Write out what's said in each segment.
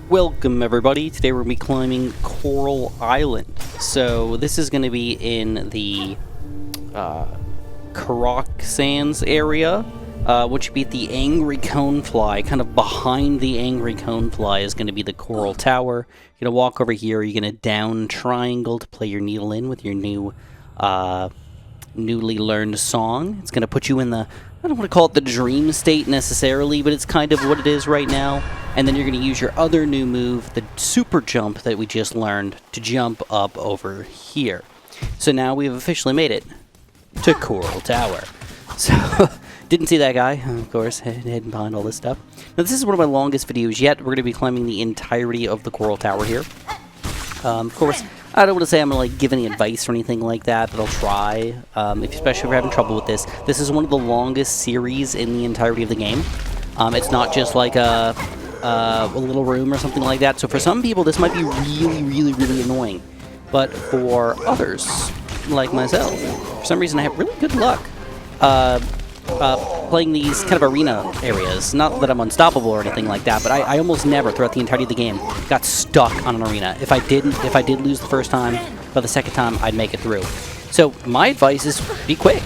Welcome everybody. Today we're going to be climbing Coral Island. So this is going to be in the Karak Sands area, which would be the Angry Conefly. Kind of behind the Angry Conefly is going to be the Coral Tower. You're going to walk over here, you're going to down triangle to play your needle in with your new newly learned song. It's going to put you in the, I don't want to call it the dream state necessarily, but it's kind of what it is right now. And then you're going to use your other new move, the super jump that we just learned, to jump up over here. So now we've officially made it to Coral Tower. So, didn't see that guy, of course, hidden behind all this stuff. Now this is one of my longest videos yet. We're going to be climbing the entirety of the Coral Tower here. Of course, I don't want to say I'm going to give any advice or anything like that, but I'll try. Especially if you're having trouble with this. This is one of the longest series in the entirety of the game. It's not just like a little room or something like that. So for some people, this might be really annoying. But for others, like myself, for some reason I have really good luck playing these kind of arena areas. Not that I'm unstoppable or anything like that, but I almost never, throughout the entirety of the game, got stuck on an arena. If I did lose the first time, but the second time, I'd make it through. So my advice is be quick.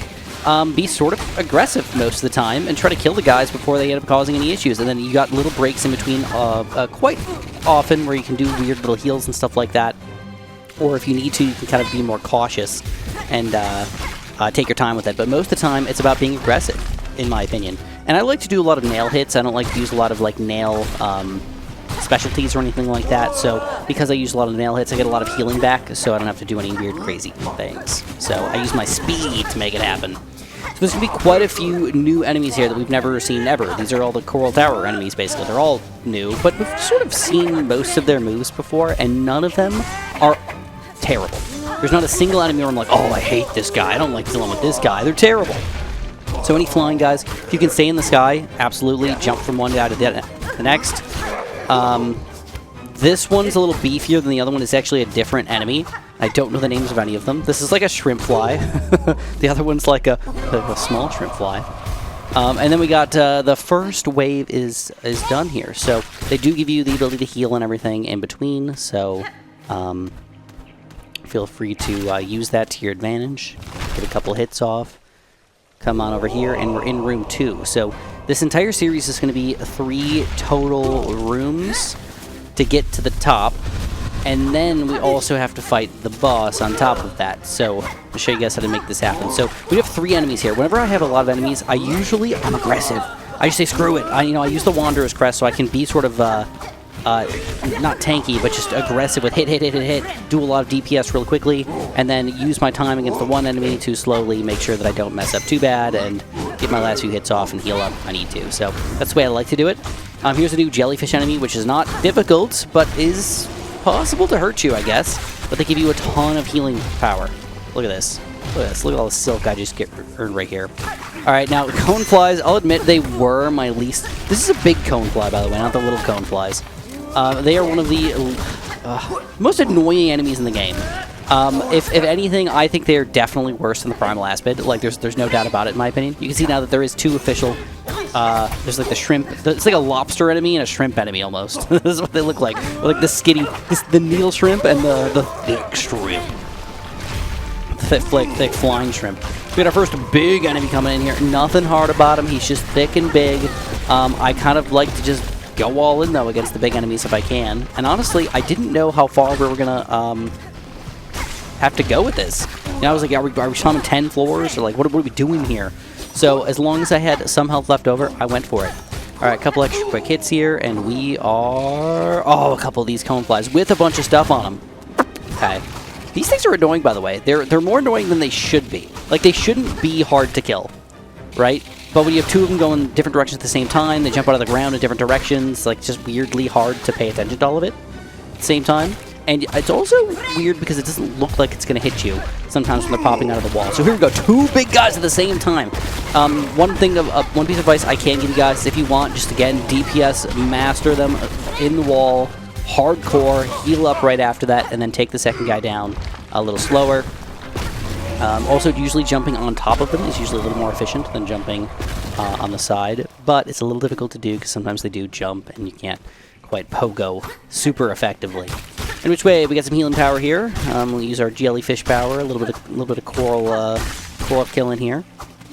Be sort of aggressive most of the time and try to kill the guys before they end up causing any issues. And then you got little breaks in between quite often where you can do weird little heals and stuff like that. Or if you need to, you can kind of be more cautious and take your time with it. But most of the time, it's about being aggressive, in my opinion. And I like to do a lot of nail hits. I don't like to use a lot of like nail specialties or anything like that. So because I use a lot of nail hits, I get a lot of healing back, so I don't have to do any weird crazy things. So I use my speed to make it happen. So there's going to be quite a few new enemies here that we've never seen ever. These are all the Coral Tower enemies, basically. They're all new, but we've sort of seen most of their moves before, and none of them are terrible. There's not a single enemy where I'm like, oh, I hate this guy. I don't like dealing with this guy. They're terrible. So any flying guys, if you can stay in the sky, absolutely. Jump from one guy to the next. This one's a little beefier than the other one. It's actually a different enemy. I don't know the names of any of them. This is like a shrimp fly. The other one's like a small shrimp fly. And then we got the first wave is done here. So they do give you the ability to heal and everything in between. So feel free to use that to your advantage. Get a couple hits off. Come on over here, and we're in room 2. So this entire series is going to be 3 total rooms to get to the top. And then we also have to fight the boss on top of that. So I'll show you guys how to make this happen. So we have 3 enemies here. Whenever I have a lot of enemies, I'm aggressive. I just say screw it. I use the Wanderer's Crest so I can be sort of not tanky, but just aggressive with hit, do a lot of DPS real quickly, and then use my time against the one enemy to slowly make sure that I don't mess up too bad and get my last few hits off and heal up if I need to. So that's the way I like to do it. Here's a new jellyfish enemy, which is not difficult, but is possible to hurt you, I guess. But they give you a ton of healing power. Look at this. Look at this. Look at all the silk I just earned right here. Alright, now, coneflies, I'll admit they were my least... This is a big conefly, by the way, not the little coneflies. They are one of the most annoying enemies in the game. If anything, I think they are definitely worse than the Primal Aspid. Like, there's no doubt about it, in my opinion. You can see now that there is 2 official... there's like the shrimp... It's like a lobster enemy and a shrimp enemy, almost. This is what they look like. Like the skinny... the needle shrimp and the thick shrimp. Thick flying shrimp. We got our first big enemy coming in here. Nothing hard about him. He's just thick and big. I kind of like to just go all in, though, against the big enemies if I can. And honestly, I didn't know how far we were going to have to go with this. You know, I was like, are we climbing 10 floors? Or like, what are we doing here? So as long as I had some health left over, I went for it. All right, a couple extra quick hits here, and we are... Oh, a couple of these coneflies with a bunch of stuff on them. Okay. These things are annoying, by the way. They're more annoying than they should be. Like, they shouldn't be hard to kill, right? But when you have 2 of them going different directions at the same time, they jump out of the ground in different directions, like, it's just weirdly hard to pay attention to all of it at the same time. And it's also weird because it doesn't look like it's going to hit you sometimes when they're popping out of the wall. So here we go, 2 big guys at the same time. One piece of advice I can give you guys, if you want, just again, DPS, master them in the wall, hardcore, heal up right after that, and then take the second guy down a little slower. Also, usually jumping on top of them is usually a little more efficient than jumping on the side, but it's a little difficult to do because sometimes they do jump and you can't quite pogo super effectively. In which way, we got some healing power here. We'll use our jellyfish power, a little bit of coral killing here,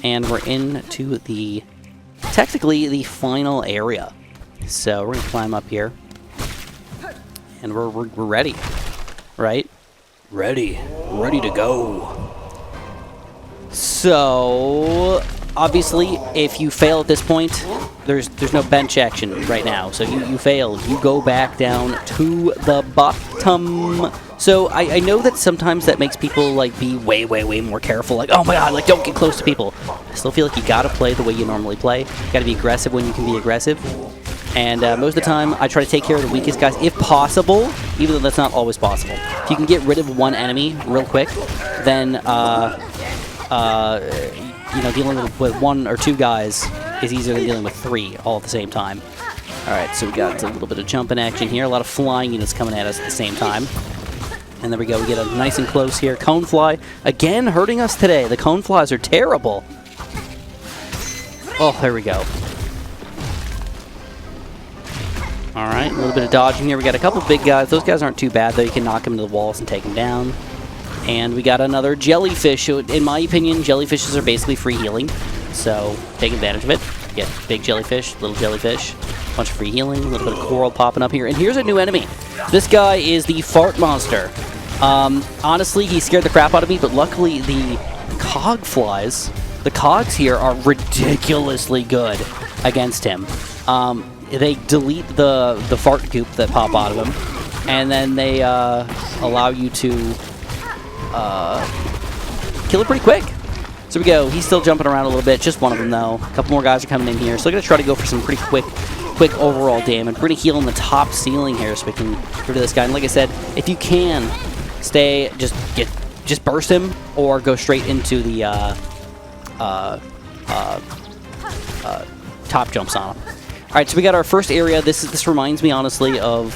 and we're into the technically the final area. So we're gonna climb up here, and we're ready, right? Ready to go. So obviously, if you fail at this point, there's no bench action right now. So you fail, you go back down to the bottom. So I know that sometimes that makes people like be way more careful. Like, oh my god, like don't get close to people. I still feel like you gotta play the way you normally play. You gotta be aggressive when you can be aggressive. And most of the time, I try to take care of the weakest guys if possible, even though that's not always possible. If you can get rid of one enemy real quick, then you know, dealing with 1 or 2 guys is easier than dealing with 3 all at the same time. Alright, so we got a little bit of jumping action here. A lot of flying units coming at us at the same time. And there we go. We get a nice and close here. Conefly, again, hurting us today. The coneflies are terrible. Oh, there we go. Alright, a little bit of dodging here. We got a couple big guys. Those guys aren't too bad, though. You can knock them into the walls and take them down. And we got another jellyfish. In my opinion, jellyfishes are basically free healing. So take advantage of it. Get big jellyfish, little jellyfish, bunch of free healing, a little bit of coral popping up here. And here's a new enemy. This guy is the fart monster. Honestly, he scared the crap out of me, but luckily the cog flies, the cogs here are ridiculously good against him. They delete the fart goop that pop out of him, and then they allow you to kill it pretty quick. So we go. He's still jumping around a little bit. Just one of them, though. A couple more guys are coming in here. So we're going to try to go for some pretty quick overall damage. We're going to heal in the top ceiling here so we can get rid of this guy. And like I said, if you can stay, just burst him or go straight into the top jumps on him. All right, so we got our first area. This reminds me, honestly, of...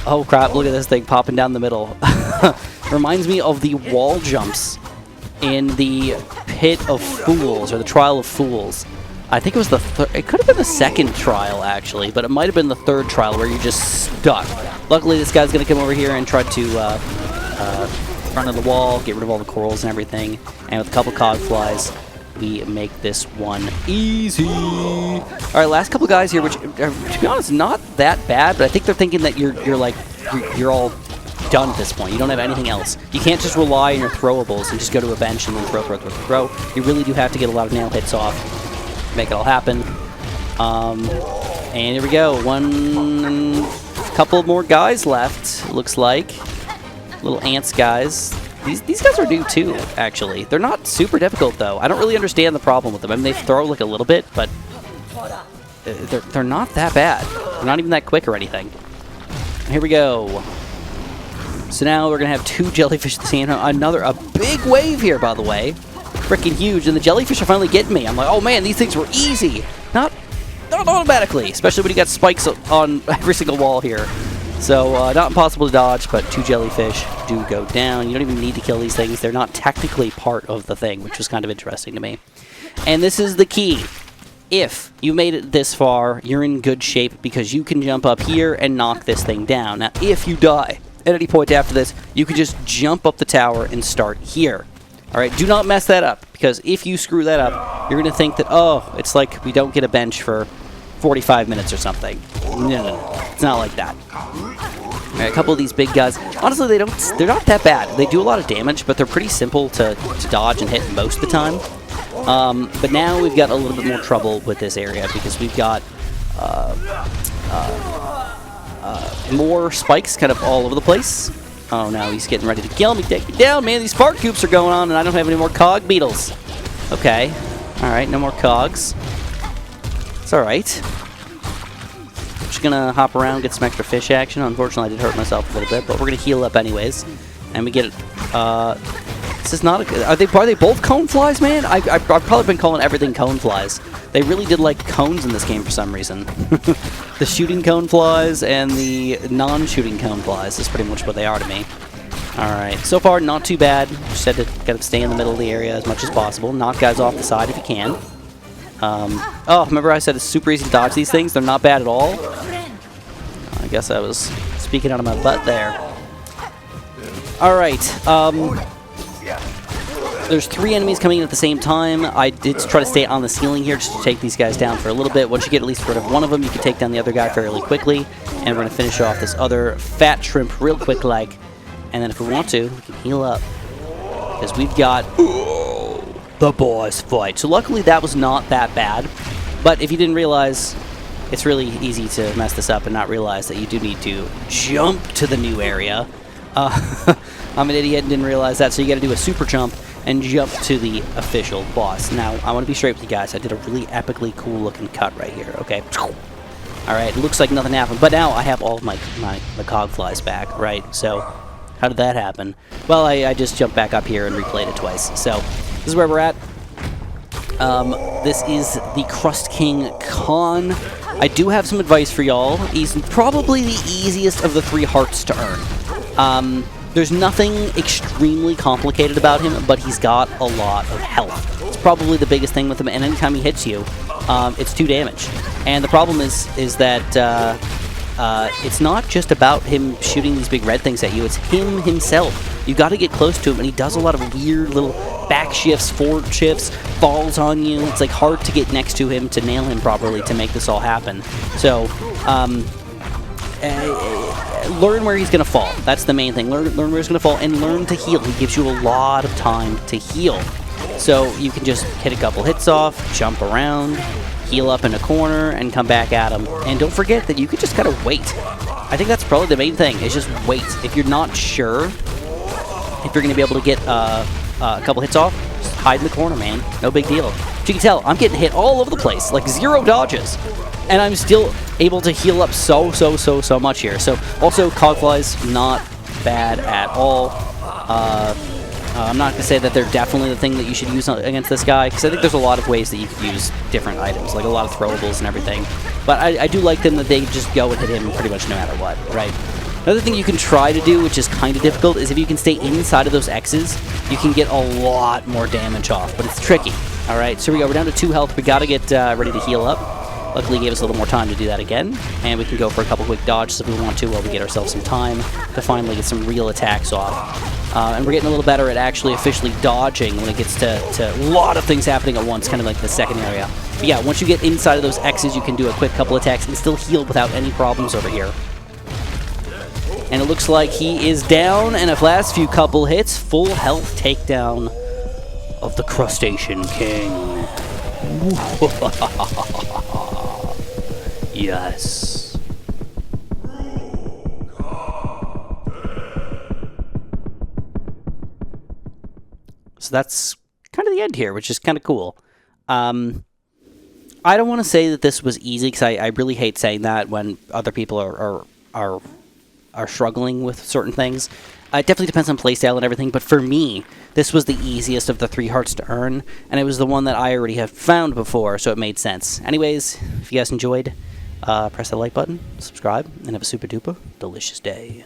Oh, crap. Look at this thing popping down the middle. Reminds me of the wall jumps in the Pit of Fools, or the Trial of Fools. I think it was it could have been the second trial, actually, but it might have been the third trial where you're just stuck. Luckily, this guy's going to come over here and try to run to the wall, get rid of all the corals and everything. And with a couple cog flies, we make this one easy. All right, last couple guys here, which, to be honest, not that bad, but I think they're thinking that you're all done at this point. You don't have anything else. You can't just rely on your throwables and just go to a bench and then throw. You really do have to get a lot of nail hits off, make it all happen. And here we go. Couple more guys left, looks like. Little ants guys. These guys are new too, actually. They're not super difficult, though. I don't really understand the problem with them. I mean, they throw like a little bit, but they're not that bad. They're not even that quick or anything. Here we go. So now we're going to have 2 jellyfish at the same time. A big wave here, by the way. Freaking huge. And the jellyfish are finally getting me. I'm like, oh man, these things were easy. Not automatically, especially when you got spikes on every single wall here. So not impossible to dodge, but 2 jellyfish do go down. You don't even need to kill these things. They're not technically part of the thing, which was kind of interesting to me. And this is the key. If you made it this far, you're in good shape because you can jump up here and knock this thing down. Now, if you die at any point after this, you can just jump up the tower and start here. All right, do not mess that up, because if you screw that up, you're going to think that, oh, it's like we don't get a bench for 45 minutes or something. No. It's not like that. All right, a couple of these big guys, honestly, they're not that bad. They do a lot of damage, but they're pretty simple to dodge and hit most of the time. But now we've got a little bit more trouble with this area because we've got more spikes kind of all over the place. Oh, no, he's getting ready to kill me. Take me down, man. These fart coops are going on, and I don't have any more cog beetles. Okay. All right, no more cogs. It's all right. I'm just going to hop around, get some extra fish action. Unfortunately, I did hurt myself a little bit, but we're going to heal up anyways. And we get it. This is not a... Are they both cone flies, man? I've probably been calling everything cone flies. They really did like cones in this game for some reason. The shooting cone flies and the non-shooting cone flies is pretty much what they are to me. Alright, so far not too bad. Just had to kind of stay in the middle of the area as much as possible. Knock guys off the side if you can. Oh, remember I said it's super easy to dodge these things? They're not bad at all. I guess I was speaking out of my butt there. Alright, there's 3 enemies coming in at the same time. I did try to stay on the ceiling here just to take these guys down for a little bit. Once you get at least rid of one of them, you can take down the other guy fairly quickly. And we're going to finish off this other fat shrimp real quick like. And then if we want to, we can heal up. Because we've got the boss fight. So luckily that was not that bad. But if you didn't realize, it's really easy to mess this up and not realize that you do need to jump to the new area. I'm an idiot and didn't realize that, so you got to do a super jump and jump to the official boss. Now, I want to be straight with you guys. I did a really epically cool looking cut right here, okay? Alright, it looks like nothing happened, but now I have all of my cog flies back, right? So, how did that happen? Well, I just jumped back up here and replayed it twice. So, this is where we're at. This is the Crust King Khan. I do have some advice for y'all. He's probably the easiest of the 3 hearts to earn. There's nothing extremely complicated about him, but he's got a lot of health. It's probably the biggest thing with him, and anytime he hits you, it's 2 damage. And the problem is that it's not just about him shooting these big red things at you, it's him himself. You got to get close to him, and he does a lot of weird little back shifts, forward shifts, falls on you. It's like hard to get next to him to nail him properly to make this all happen. So, learn where he's going to fall. That's the main thing. Learn where he's going to fall and learn to heal. He gives you a lot of time to heal. So you can just hit a couple hits off, jump around, heal up in a corner, and come back at him. And don't forget that you can just kind of wait. I think that's probably the main thing, is just wait. If you're not sure if you're going to be able to get a couple hits off, just hide in the corner, man. No big deal. But you can tell, I'm getting hit all over the place, like 0 dodges. And I'm still able to heal up so much here. So, also, cogflies, not bad at all. I'm not going to say that they're definitely the thing that you should use against this guy, because I think there's a lot of ways that you could use different items, like a lot of throwables and everything. But I do like them that they just go and hit him pretty much no matter what, right? Another thing you can try to do, which is kind of difficult, is if you can stay inside of those X's, you can get a lot more damage off, but it's tricky. Alright, so here we go. We're down to 2 health. We got to get ready to heal up. Luckily, gave us a little more time to do that again, and we can go for a couple quick dodges if we want to while we get ourselves some time to finally get some real attacks off. And we're getting a little better at actually officially dodging when it gets to a lot of things happening at once, kind of like the second area. But yeah, once you get inside of those X's, you can do a quick couple attacks and still heal without any problems over here. And it looks like he is down, and a last few couple hits, full health takedown of the Crustacean King. Yes. So that's kind of the end here, which is kind of cool. I don't want to say that this was easy, because I really hate saying that when other people are struggling with certain things. It definitely depends on playstyle and everything, but for me, this was the easiest of the 3 hearts to earn, and it was the one that I already have found before, so it made sense. Anyways, if you guys enjoyed, press that like button, subscribe, and have a super duper delicious day.